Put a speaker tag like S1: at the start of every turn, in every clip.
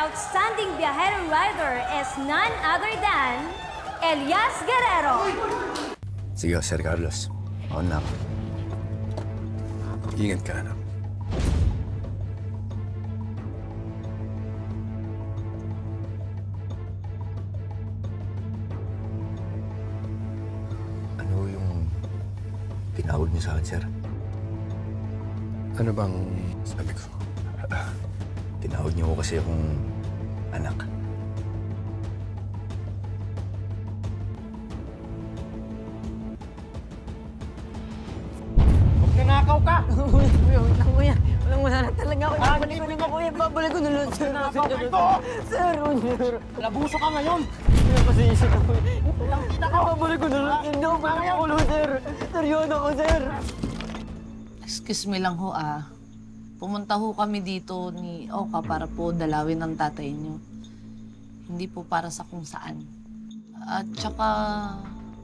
S1: outstanding Viajero rider is none other than Elias Guerrero.
S2: Sige, Sir Carlos. Ako na. Ingat ka, anak. Ano yung tinawag niyo sa akin, sir?
S3: Ano bang sabi ko?
S2: Tinawag niyo ko kasi akong anak.
S4: Nanakaw ka!
S5: Kuya, walang wala na talaga ako. Babalik ko na kuya, babalik ko na lang.
S4: Nanakaw ka ito!
S5: Sir,
S4: Labuso ka ngayon!
S5: Kuya, pasensya na kuya. Babalik ko na lang. Hindi ako makukulo, sir. Seryoso ako, sir.
S6: Excuse me lang ho Pumunta ho kami dito ni Oka para po dalawin ang tatay niyo. Hindi po para sa kung saan. At saka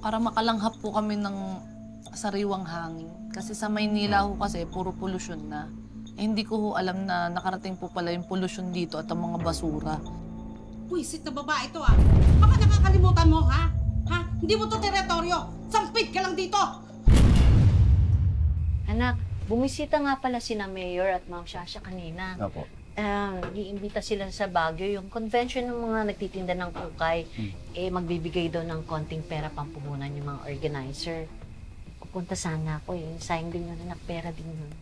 S6: para makalanghap po kami ng sariwang hangin. Kasi sa Maynila ho kasi puro polusyon na. Hindi ko ho alam na nakarating po pala yung polusyon dito at ang mga basura.
S7: Puisit na babae ito Baka nakakalimutan mo, ha? Ha? Hindi mo to teritoryo. Sampit ka lang dito.
S8: Anak, bumisita nga pala sina Mayor at Ma'am Shasha kanina.
S2: Opo.
S8: Iimbita sila sa Baguio. Yung convention ng mga nagtitinda ng kukay, magbibigay daw ng konting pera pampuhunan yung mga organizer. Pupunta sana ako sayang din yun, anak. Pera din yun.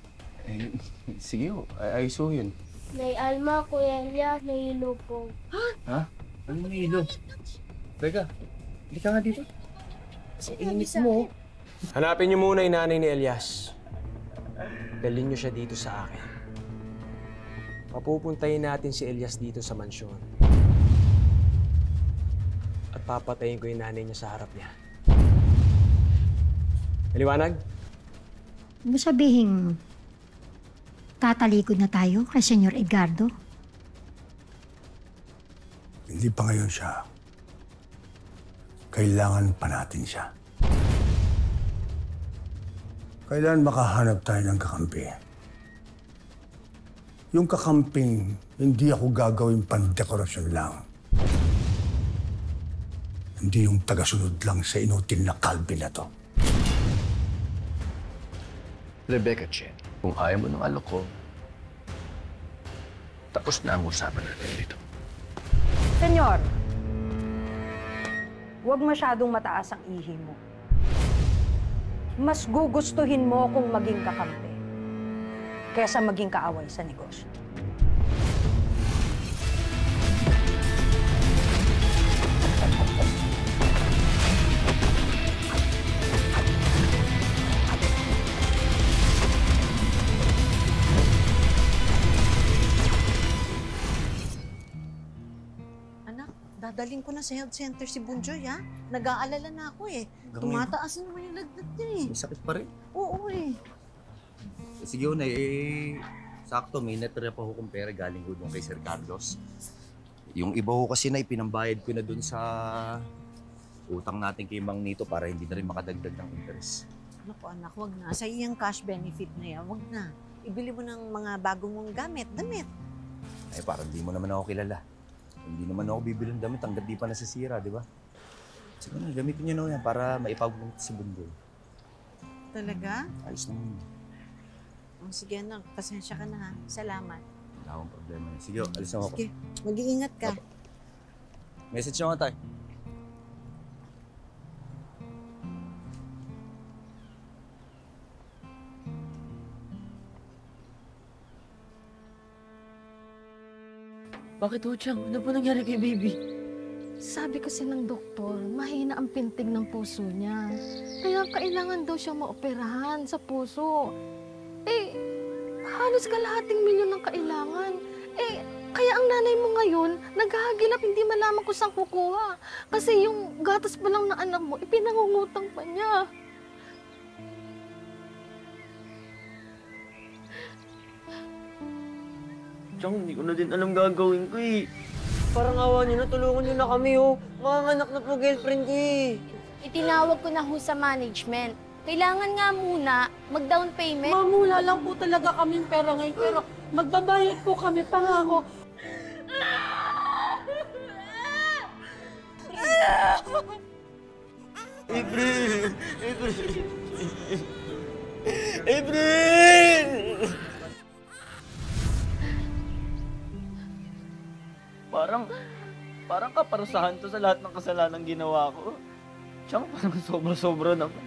S3: Sige ho. Ayos ho yun.
S9: May Alma, Kuya Elias, may Ilupong.
S3: Ha? Ano may ilo? Teka, hindi ka nga dito. Sa init mo.
S4: Hanapin niyo muna yung nanay ni Elias. Dalhin niyo siya dito sa akin. Papupuntayin natin si Elias dito sa mansyon. At papatayin ko yung nanay niya sa harap niya. Maliwanag?
S10: Ano sabihin, tatalikod na tayo kay Senyor Edgardo?
S11: Hindi pa ngayon siya. Kailangan pa natin siya. Kailangan makahanap tayo ng kakampi. Yung kakamping, hindi ako gagawin pandekorasyon lang. Hindi yung tagasunod lang sa inutil na kalbi na to.
S3: Rebecca Chen, kung ayaw mo ng alok ko, tapos na ang usapan natin dito.
S5: Senyor, huwag masyadong mataas ang ihi mo. Mas gugustuhin mo kung maging kakampi kaysa maging kaaway sa negosyo.
S7: Dadaling ko na sa health center si Bunjoy, ha? Nag-aalala na ako, Tumataas na naman yung lagnat niya,
S2: May sakit pa rin.
S7: Oo,
S2: Sige, sakto, may natira pa ho kong pera galing ho doon kay Sir Carlos. Yung iba ho kasi na ipinambayad ko na doon sa utang natin kay Mang Nito para hindi na rin makadagdag ng interest.
S7: Naku, anak, wag na. Sa iyang cash benefit na yan, wag na. Ibili mo ng mga bagong mong damit.
S2: Ay, parang di mo naman ako kilala. Hindi naman ako bibili ng damit hanggat di pa nasisira, di ba? Sige na, gamitin niyo na yan para maipagpunta si Bundoy.
S7: Talaga?
S2: Ayos naman.
S7: Sige, anak. Pasensya ka na, ha? Salamat.
S2: Wala akong problema. Sige, alis na ako.
S7: Sige, mag-iingat ka.
S2: Message nyo nga tayo.
S5: Bakit ho, Chang? Ano po nangyari kay baby?
S9: Sabi kasi ng doktor, mahina ang pintig ng puso niya. Kaya kailangan daw siyang maoperahan sa puso. Halos kalahating milyon ang kailangan. Kaya ang nanay mo ngayon, naghahagilap hindi malaman kung saan kukuha. Kasi yung gatas pa lang na anak mo, ipinangungutang pa niya.
S5: Chang, hindi ko na din alam gagawin ko Parang awa niyo na, tulungan niyo na kami Manganak na po girlfriend ko
S9: Itinawag ko na ho sa management. Kailangan nga muna mag-down payment.
S7: Mamula lang po talaga kaming pera ngayon, pero magbabayad po kami, pangako.
S5: April! Parang kaparusahan to sa lahat ng kasalanan ginawa ko. Tsaka parang sobra-sobra naman.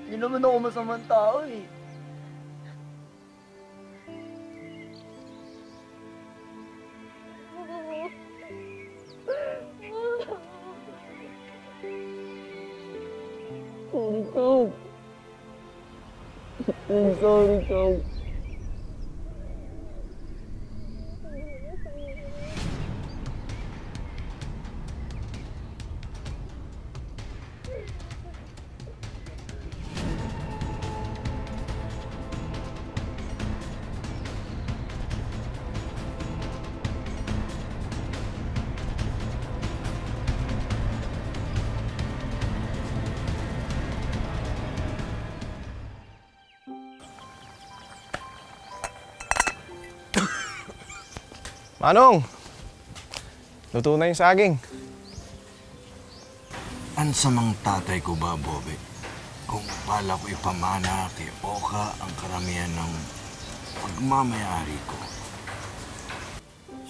S5: Hindi naman ako masamang tao eh. Sorry, Coach.
S4: Manong! Luto na yung saging.
S11: Ansamang tatay ko ba, Bobby? Kung bala ko ipamana kay Oka ang karamihan ng pagmamayari ko.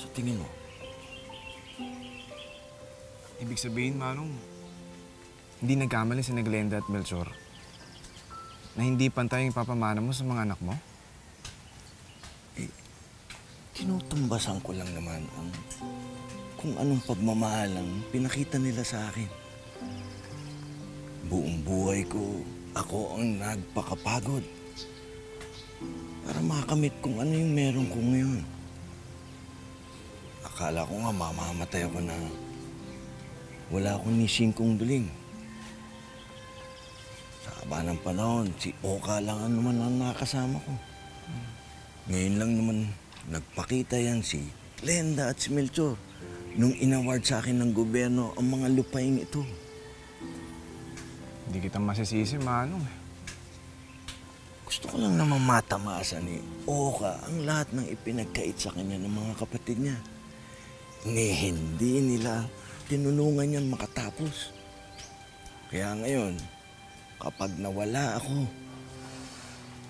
S11: Sa tingin mo?
S4: Ibig sabihin, Manong, hindi nagkamali si Glenda at Melchor na hindi pantay yung papamana mo sa mga anak mo?
S11: Tinutumbasan ko lang naman ang kung anong pagmamahal ang pinakita nila sa akin. Buong buhay ko, ako ang nagpakapagod para makamit kung ano yung meron ko ngayon. Akala ko nga mamamatay ako na wala akong ni singkong duling. Sa haba ng panahon, si Oka lang naman ang nakasama ko. Ngayon lang naman nagpakita yan si Glenda at si Melchor nung inaward sa akin ng gobyerno ang mga lupain ito.
S4: Hindi kita masisisi, Manong.
S11: Gusto ko lang naman matamasa ni Oka ang lahat ng ipinagkait sa kanya ng mga kapatid niya. Hindi nila tinulungan yan makatapos. Kaya ngayon, kapag nawala ako,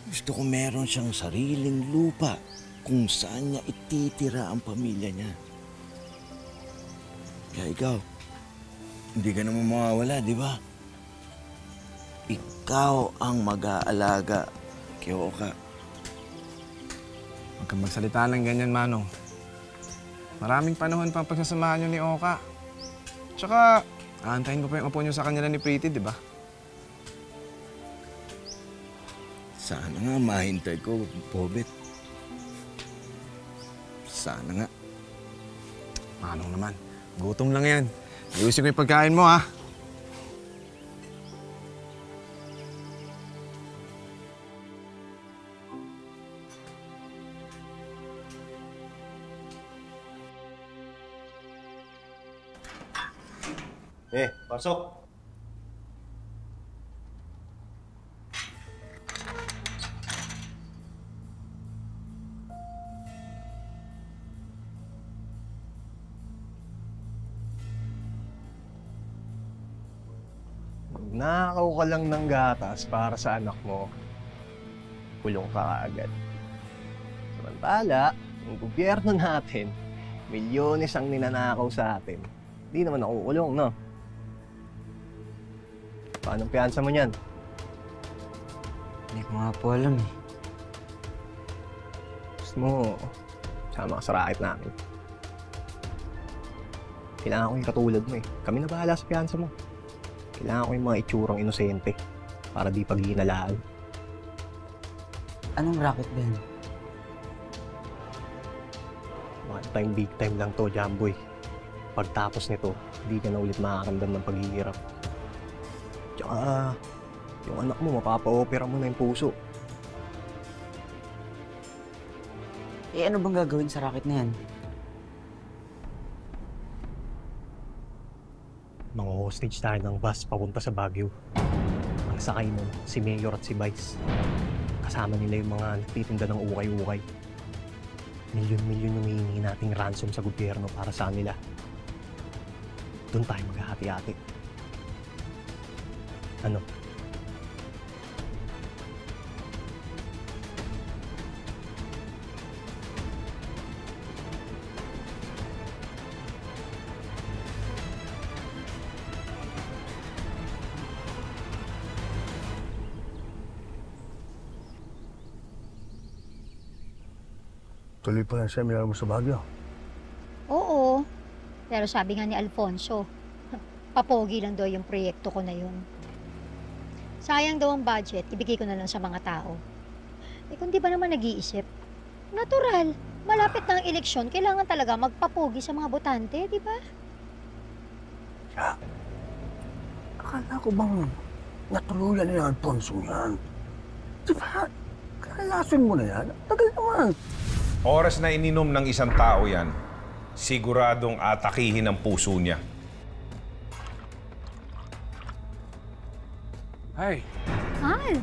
S11: gusto ko meron siyang sariling lupa kung saan niya ititira ang pamilya niya. Kaya ikaw, hindi ka naman mawawala, di ba? Ikaw ang mag-aalaga kay Oka.
S4: Huwag kang magsalita ng ganyan, Manong. Maraming panahon pang pagsasamahan niyo ni Oka. Tsaka, aantayin ko pa yung apo niyo sa kanila ni Pretty, di ba?
S11: Sana nga mahintay ko, Bobet. Sana nga.
S4: Manong naman, gutom lang yan. Ayusin ko yung pagkain mo, ha?
S3: Pasok.
S12: Nakaw ka lang ng gatas para sa anak mo, kulong ka kaagad. Samantala, ang gobyerno natin, milyones ang ninanakaw sa atin. Hindi naman nakukulong, no? Paano ang piyansa mo niyan?
S5: Hindi ko nga po alam eh.
S12: Gusto mo, sama ka sa racket namin. Kailangan ko yung katulad mo eh. Kami na bahala sa piyansa mo. Kailangan ko yung mga itsurang inosente para di paghihinalaan.
S5: Anong racket ba yan?
S12: One time, big time lang to, Jamboy. Pagtapos nito, hindi ka na ulit makakaramdam ng paghihirap. Tsaka, yung anak mo, mapapa-opera mo na yung puso.
S5: Eh ano bang gagawin sa racket na yan?
S12: Mga hostage tayo ng bus papunta sa Baguio. Ang sakay nun, si Mayor at si Vice. Kasama nila yung mga nagtitinda ng ukay-ukay. Milyon-milyon yung hihingi nating ransom sa gobyerno para sa kanila. Doon tayo maghahati-hati. Ano?
S13: Tuloy pa yung seminar mo sa Baguio.
S10: Oo. Pero sabi nga ni Alfonso, papogi lang daw yung proyekto ko na yun. Sayang daw ang budget, ibigay ko na lang sa mga tao. Eh kung di ba naman nag-iisip, natural, malapit na ang eleksyon, kailangan talaga magpapogi sa mga botante, di ba?
S13: Siya, akala ko bang natuluyan ni Alfonso yan? Di ba? Kalasin mo na yan. Tagal naman.
S14: Oras na ininom ng isang tao yan, siguradong atakihin ang puso niya.
S15: Hi.
S10: Mahal,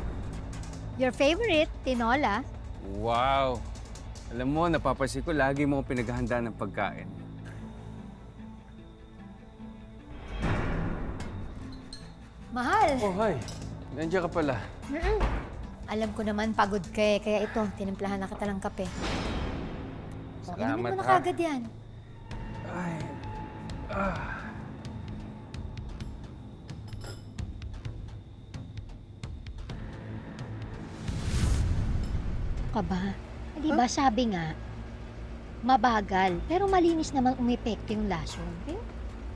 S10: your favorite, tinola.
S15: Wow. Alam mo, napapansin ko lagi mo pinaghahanda ng pagkain.
S10: Mahal.
S15: Oh, hi. Nandiyan ka pala.
S10: Alam ko naman pagod ka eh, kaya ito, tinimplahan na kita ng kape. Okay,
S15: Salamat,
S10: naman mo na
S15: ha?
S10: kagad yan.
S15: Ay.
S10: Ka ba? Di ba sabi nga, mabagal, pero malinis naman umepekto yung lason. Eh,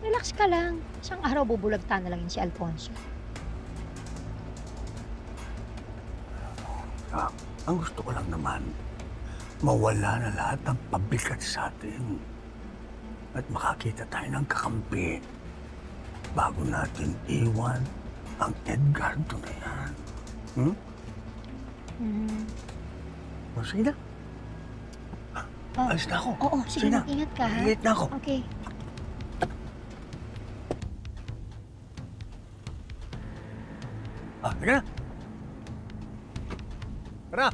S10: relax ka lang. Isang araw bubulagta na lang yun si Alfonso.
S13: Ang gusto ko lang naman, mawala na lahat ng pabigat sa atin. At makakita tayo ng kakampi bago natin iwan ang Edgardo na yan. O, sige na. Alis na ako.
S10: Oo, sige na. Ingat ka, ha?
S13: Late na ako.
S10: Okay.
S13: Sige na. Tara!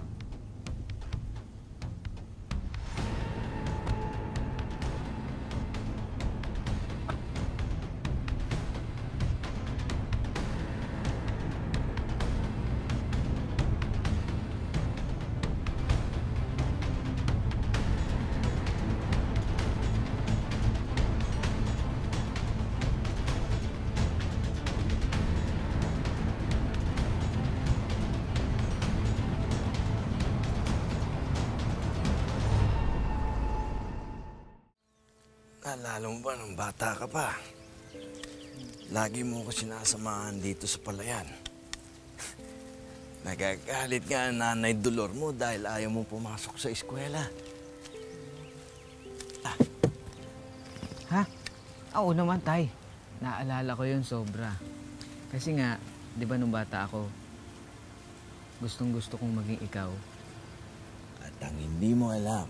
S11: Naalala mo ba nung bata ka pa? Lagi mo ko sinasamahan dito sa palayan. Nagagalit nga ang nanay Dolor mo dahil ayaw mo pumasok sa eskwela.
S16: Ha? Oo naman, Tay. Naalala ko yun sobra. Kasi nga, di ba nung bata ako, gustong-gusto kong maging ikaw.
S11: At ang hindi mo alam,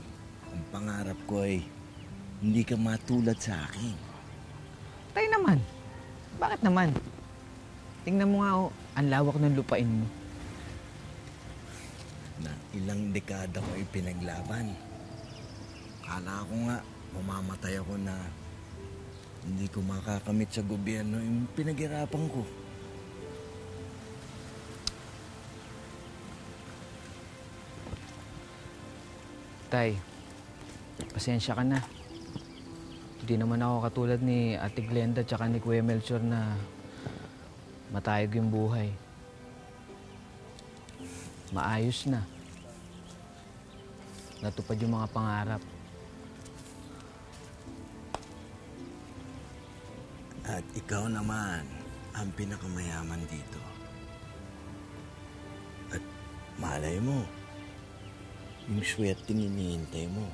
S11: ang pangarap ko ay hindi ka matulad sa akin.
S16: Tay naman. Bakit naman? Tingnan mo nga, ang lawak ng lupain mo.
S11: Na ilang dekada ko ay pinaglaban. Kala ko nga, mamamatay ako na hindi ko makakamit sa gobyerno yung pinaghirapan ko.
S16: Tay, pasensya ka na. Hindi naman ako katulad ni Ate Glenda tsaka ni Kuya Melchor na matayog yung buhay. Maayos na. Natupad yung mga pangarap.
S11: At ikaw naman ang pinakamayaman dito. At malay mo, yung swerteng hinihintay mo.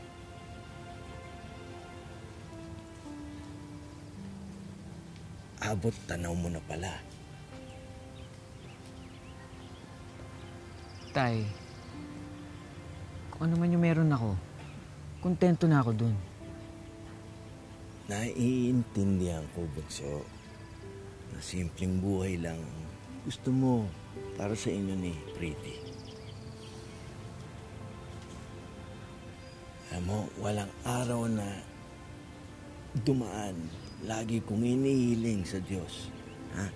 S11: Abot tanaw mo na pala.
S16: Tay, kung ano man yung meron ako, kontento na ako dun.
S11: Naiintindihan ko, Bunso, na simpleng buhay lang gusto mo para sa inyo ni Pretty. Alam mo, walang araw na dumaan, lagi kong inihiling sa Diyos, ha?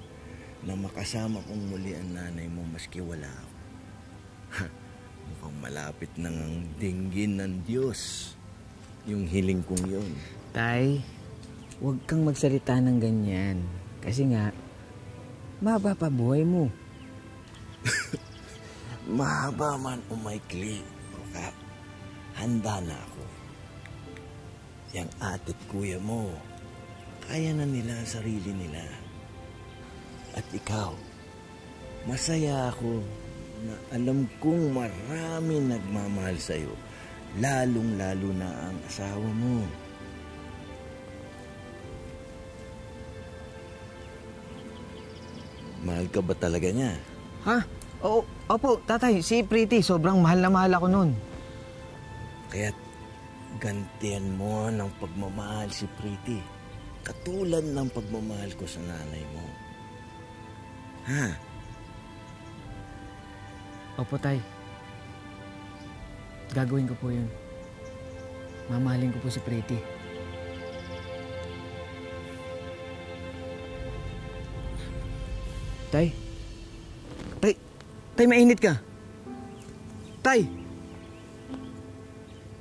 S11: Na makasama kong muli ang nanay mo maski wala ako. Mukhang malapit nang ang dinggin ng Diyos yung hiling kong yun.
S16: Tay, huwag kang magsalita ng ganyan. Kasi nga, mahaba pa buhay mo.
S11: Mahaba man o maikli, Roka. handa na ako. Yang ate't kuya mo, kaya na nila ang sarili nila. At ikaw, masaya ako na alam kong marami nagmamahal sa'yo, lalong-lalo na ang asawa mo. Mahal ka ba talaga niya?
S16: Ha? Oo, opo, tatay. Si Pretty, sobrang mahal na mahal ako nun.
S11: Kaya't gantihan mo ng pagmamahal si Pretty. Katulad ng pagmamahal ko sa nanay mo. Ha?
S16: Opo, tay. Gagawin ko po yun. Mamahalin ko po si Pretty. Tay? Tay, mainit ka. Tay!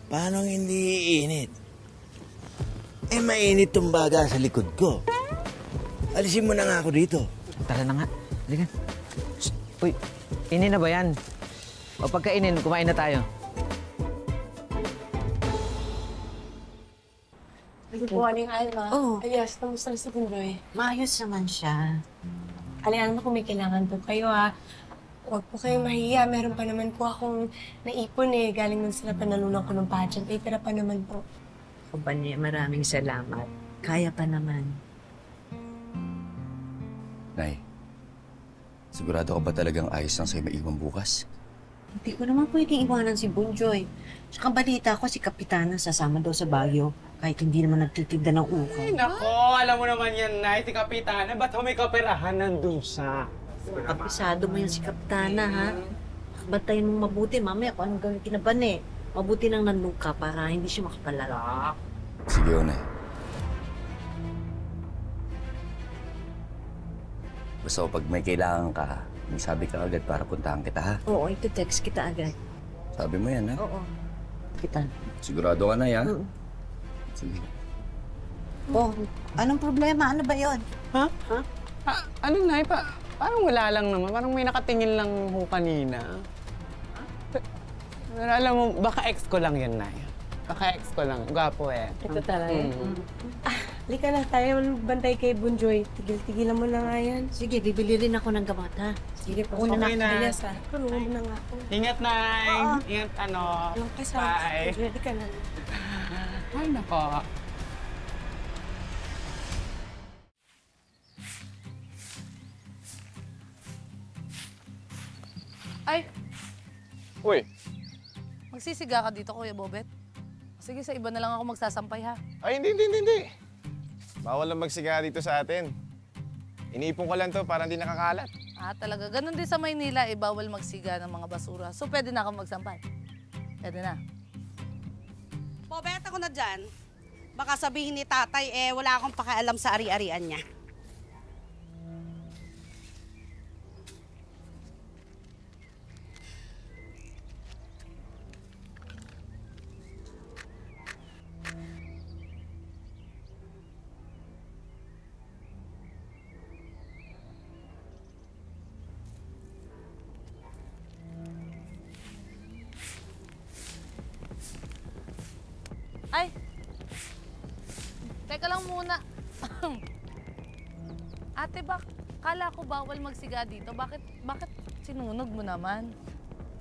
S11: Paano hindi iinit? Eh, mainit tong baga sa likod ko. Alisin mo na nga ako dito.
S16: Tara na nga. Halika. Uy, inin na ba yan? O pagkainin, kumain na tayo.
S17: Good morning, Alma.
S8: Oh.
S17: Ayos, kamusta na si Bunjoy?
S8: Maayos naman siya.
S17: Alian mo kung may kailangan po kayo, ha? Huwag po kayong mahiya. Meron pa naman po akong naipon eh. Galing nun sila panalunan ko ng pageant. Ay, tira pa naman po.
S8: Kumpanya, maraming salamat. Kaya pa naman.
S2: Nay, sigurado ka ba talagang ayos lang sa'yo maiwan bukas?
S8: Hindi ko naman pwedeng iwanan si Bunjoy. Tsaka balita ko si Kapitana sasama daw sa Baguio. Kahit hindi naman nagtitinda ng ukay.
S15: Ay, nako, alam mo naman yan, Nay, si Kapitana. Ba't may kaperahan nandun sa...
S8: Kapisado mo yan si Kapitana, ha? Bantayin mong mabuti, mamaya kung anong gawin kinaban eh. Mabuti nang nandun ka para hindi siya makapalala.
S2: Sige, Nay. Basta pag may kailangan ka, magsabi ka agad para puntahan kita, ha?
S8: Oo, ito-text kita agad.
S2: Sabi mo yan, ha?
S8: Oo. Kita.
S2: Sigurado ka na, ya?
S8: Oo.
S2: Sige.
S8: Oh, anong problema? Ano ba yon?
S15: Ha? Ha? Ano, Nay? Parang wala lang naman. Parang may nakatingin lang ho kanina. Pero alam mo, baka ex ko lang yan, Nay. Baka ex ko lang. Gwapo eh.
S17: Ito talaga. Halika na tayo bantay kay Bunjoy. Tigil-tigilan mo na nga yan.
S8: Sige, bibili rin ako ng gamot, ha?
S17: Sige po.
S15: Okay na.
S17: Ayos, ha? Tulungan mo na nga ako.
S15: Ingat, Nay.
S17: Oo.
S15: Ingat, ano.
S17: Yung kasama.
S15: Bye.
S17: Ready ka na.
S15: Ay, nako.
S6: Ay,
S4: Uy,
S6: magsisiga ka dito, Kuya Bobet. Sige, sa iba na lang ako magsasampay, ha?
S4: ay hindi. Bawal lang magsiga dito sa atin. Iniipon ko lang to para hindi nakakalat.
S6: Ah, talaga. Ganon din sa Maynila, eh, bawal magsiga ng mga basura. So, pwede na ako magsampay. Pwede na.
S7: Bobet, ako na dyan. Baka sabihin ni tatay, wala akong pakialam sa ari-arian niya.
S6: Ay! Teka lang muna. Ate, kala ko bawal magsiga dito. Bakit sinunog mo naman?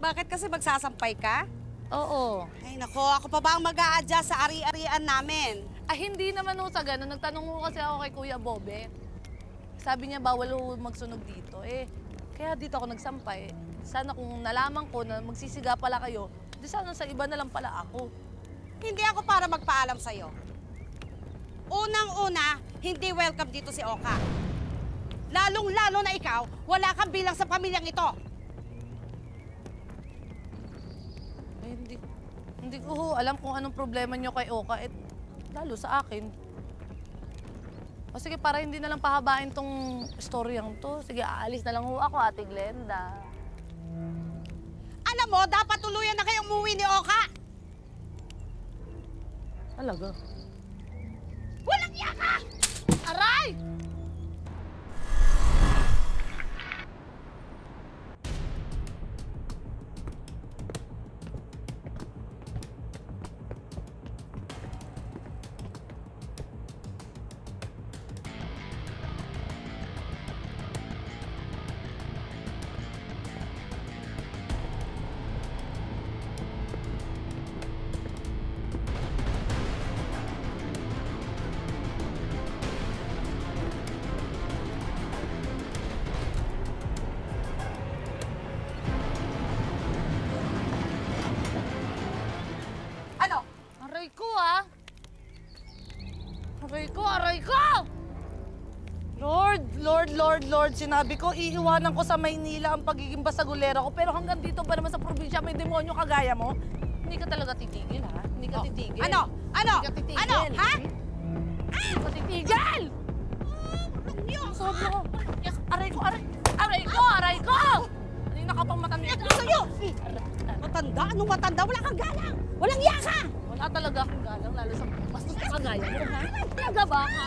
S7: Bakit kasi magsasampay ka?
S6: Oo.
S7: Ay nako, ako pa ba ang mag-a-adjust sa ari-arian namin?
S6: Ay, hindi naman ho sa ganun. Nagtanong ko kasi ako kay Kuya Bobe. Sabi niya bawal ho magsunog dito. Kaya dito ako nagsampay. Sana kung nalaman ko na magsisiga pala kayo, di sana sa iba na lang pala ako.
S7: Hindi ako para magpaalam sa'yo. Unang-una, hindi welcome dito si Oka. Lalong-lalo na ikaw, wala kang bilang sa pamilyang ito.
S6: Hindi ko ho alam kung anong problema niyo kay Oka. Lalo sa akin. O sige, para hindi na lang pahabain tong storyang to. Sige, aalis na lang ho ako, Ate Glenda.
S7: Alam mo, dapat tuluyan na kayong umuwi ni Oka.
S6: Talaga?
S7: Walang iya ka!
S6: Aray! aray ko! Lord, sinabi ko, iiwanan ko sa Maynila ang pagiging basagulera ko, pero hanggang dito ba naman sa probinsya may demonyo kagaya mo? Hindi ka talaga titigil, ha? Hindi ka titigil.
S7: Ano?
S6: Hindi ka titigil.
S7: Ano? Ha?
S6: Hindi ka titigil! Sobra ko. Yes, aray ko! Kanina ka pang matanda.
S7: Ano sa'yo? Matanda? Anong matanda? Wala kang galang! Walang iya ka!
S6: Wala talaga akong galang, lalo sa bastos na kagaya mo, ha? Talaga ba, ha?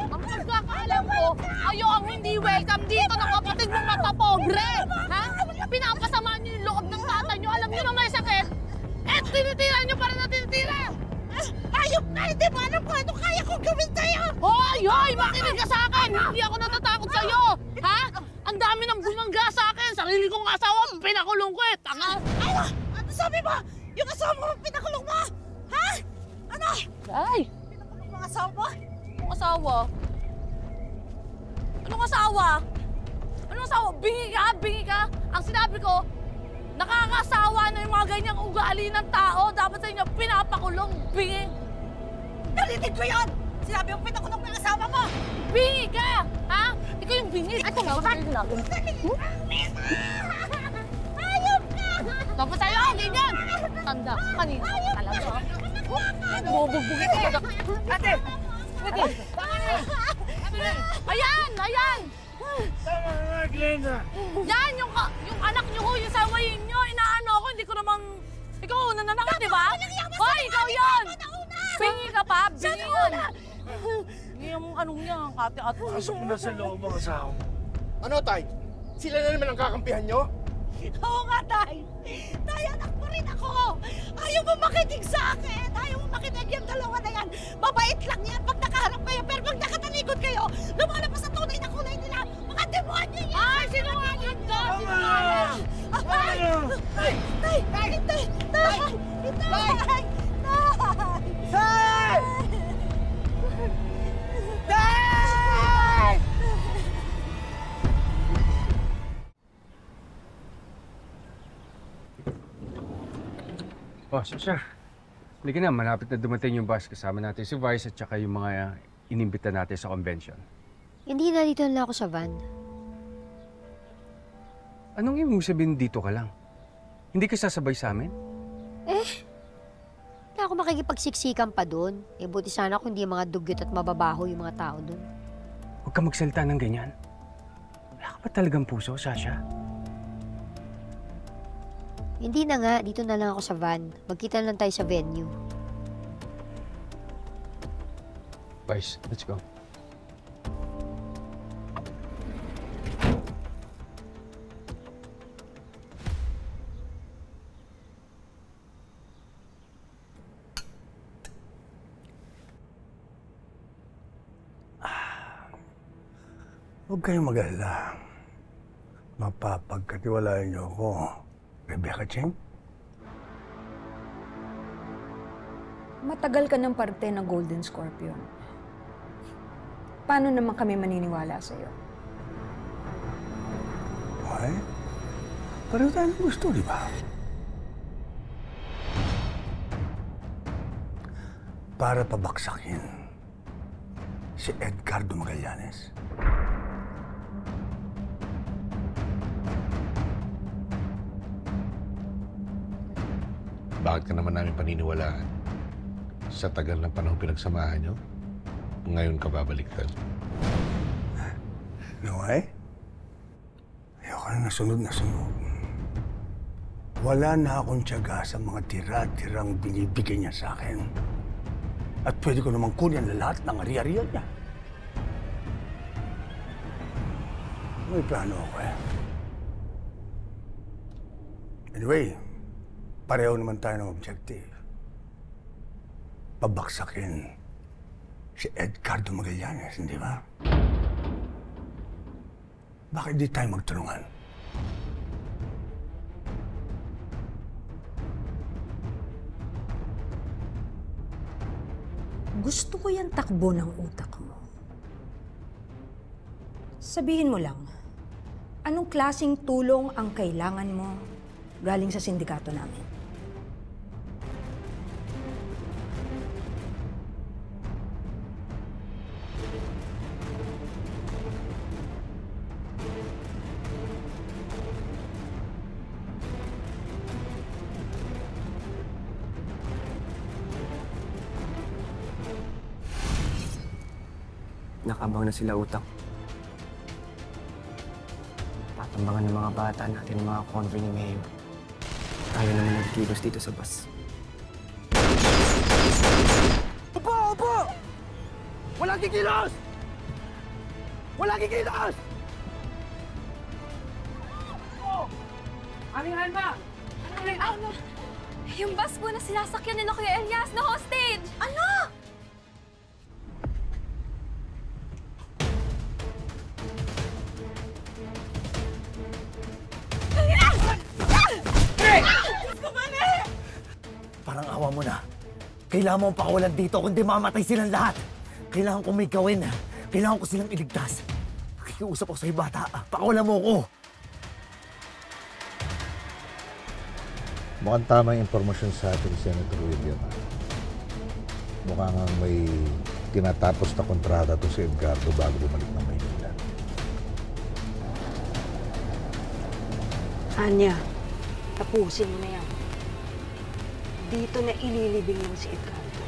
S6: Ang pagkakaalam ko, kayo ang hindi welcome dito ng kapatid mong mapapobre! Ha? Pinapasamaan niyo yung loob ng tatay niyo. Alam niyo na may sakit. Eh, tinitira niyo pa rin na tinitira!
S7: Ayop ka! Hindi mo alam kung ano kaya kong gawin sa'yo!
S6: Hoy! Makinig ka sa akin! Hindi ako natatakot sa'yo! Ha? Ang dami nang bumangga sa akin! Sarili kong asawa, pinakulong ko eh! Tanga!
S7: Ano sabi mo? Yung asawa mo, pinakulong mo? Ha? Ano?
S6: Ay!
S7: Pinakulong mo ang asawa mo?
S6: Anong asawa? Anong asawa? Anong asawa? Bingi ka? Ang sinabi ko, nakakasawa na yung mga ganyang ugali ng tao. Dapat sa inyo, pinapakulong. Bingi!
S7: Narinig ko yun! Sinabi mo, pinakulong mo ang asawa mo!
S6: Bingi ka! Ha? Ikaw yung bingi. Ito nga, saan?
S7: Ayop ka!
S6: Dapat sa'yo, ganyan! Tanda, kanina talaga. Bubugbugin ka. Ate! Ayan!
S13: Tama na, Glenda!
S6: Yan, yung anak niyo ho, yung sawayin niyo, inaano ako, hindi ko namang... Ikaw una na naman, di ba? Hoy, ikaw yun! Bingi ka pa, bingi yun! Hindi yung anong niya, ang kate at...
S13: Pasok mo na sa loob ang asawa mo. Ano, Tay? Sila na naman ang kakampihan nyo?
S7: Oo nga, Tay! Tay, anak mo rin ako! Ayaw mo makinig sa akin! Ayaw mo makinig yung dalawa na yan! Mabait lang yan pag nakaharap kayo, pero pag nakatalikod kayo, lumalabas sa tunay na kulay nila! Mga demonyo yan!
S6: Ay, sinungaling ka!
S7: Sinungaling! Tay! Tay! Tay! Tay! Tay! Tay! Tay! Tay!
S3: Oh, Sasha. Halika na, malapit na dumating yung bus. Kasama natin si Vice at saka yung mga inimbita natin sa convention.
S10: Hindi na dito na ako sa van.
S3: Anong ibig mo sabihin dito ka lang? Hindi ka sasabay sa amin?
S10: Hindi ako makikipagsiksikan pa doon. Buti sana kung hindi mga dugyot at mababaho yung mga tao doon.
S3: Huwag ka magsalita ng ganyan. Wala ka ba talagang puso, Sasha?
S10: Hindi na nga, dito na lang ako sa van. Magkita na lang tayo sa venue.
S3: Vice, let's go.
S13: Huwag kayong mag-alala. Mapapagkatiwalaan niyo ako, Rebecca Cheng.
S18: Matagal ka ng parte ng Golden Scorpion. Paano naman kami maniniwala sa'yo?
S13: Ay, pareho tayo ng gusto, di ba? Para pabaksakin si Edgardo Magallanes.
S14: Bakit ka naman namin paniniwalaan? Sa tagal ng panahon pinagsamahan nyo, ngayon ka babaliktad.
S13: Naway? Ayoko na nasunod. Wala na akong tiyaga sa mga tira-tirang binibigay niya sa akin. At pwede ko namang kunin na lahat ng ari-arian niya. May plano ako eh. Anyway, pareho naman tayo ng objective. Pabaksakin si Edgardo Magallanes, hindi ba? Bakit di tayo magtulungan?
S18: Gusto ko yung takbo ng utak mo. Sabihin mo lang, anong klaseng tulong ang kailangan mo galing sa sindikato namin?
S12: Nakabang na sila utang. Tatambangan ng mga bata natin ang mga convoy ni Mayor. Tayo naman nagkilos dito sa bus.
S13: Opo! Opo! Walang kikilos! Walang kikilos!
S9: Aming Alma! Ano? Yung bus po na sinasakyan nila Kuya Elias na hostage! Ano?
S11: Parang awa mo na. Kailangan mo pakawalan dito kundi mamatay silang lahat. Kailangan kong may gawin. Kailangan ko silang iligtas. Nakikiusap ako sa'yo, bata. Pakawalan mo ako.
S14: Mukhang tama yung impormasyon sa atin ni Senator William. Mukhang may tinatapos na kontrata to si Edgardo bago bumalik ng Maynila.
S18: Anya, tapusin mo na yan. Dito na ililibing mo si Edgardo.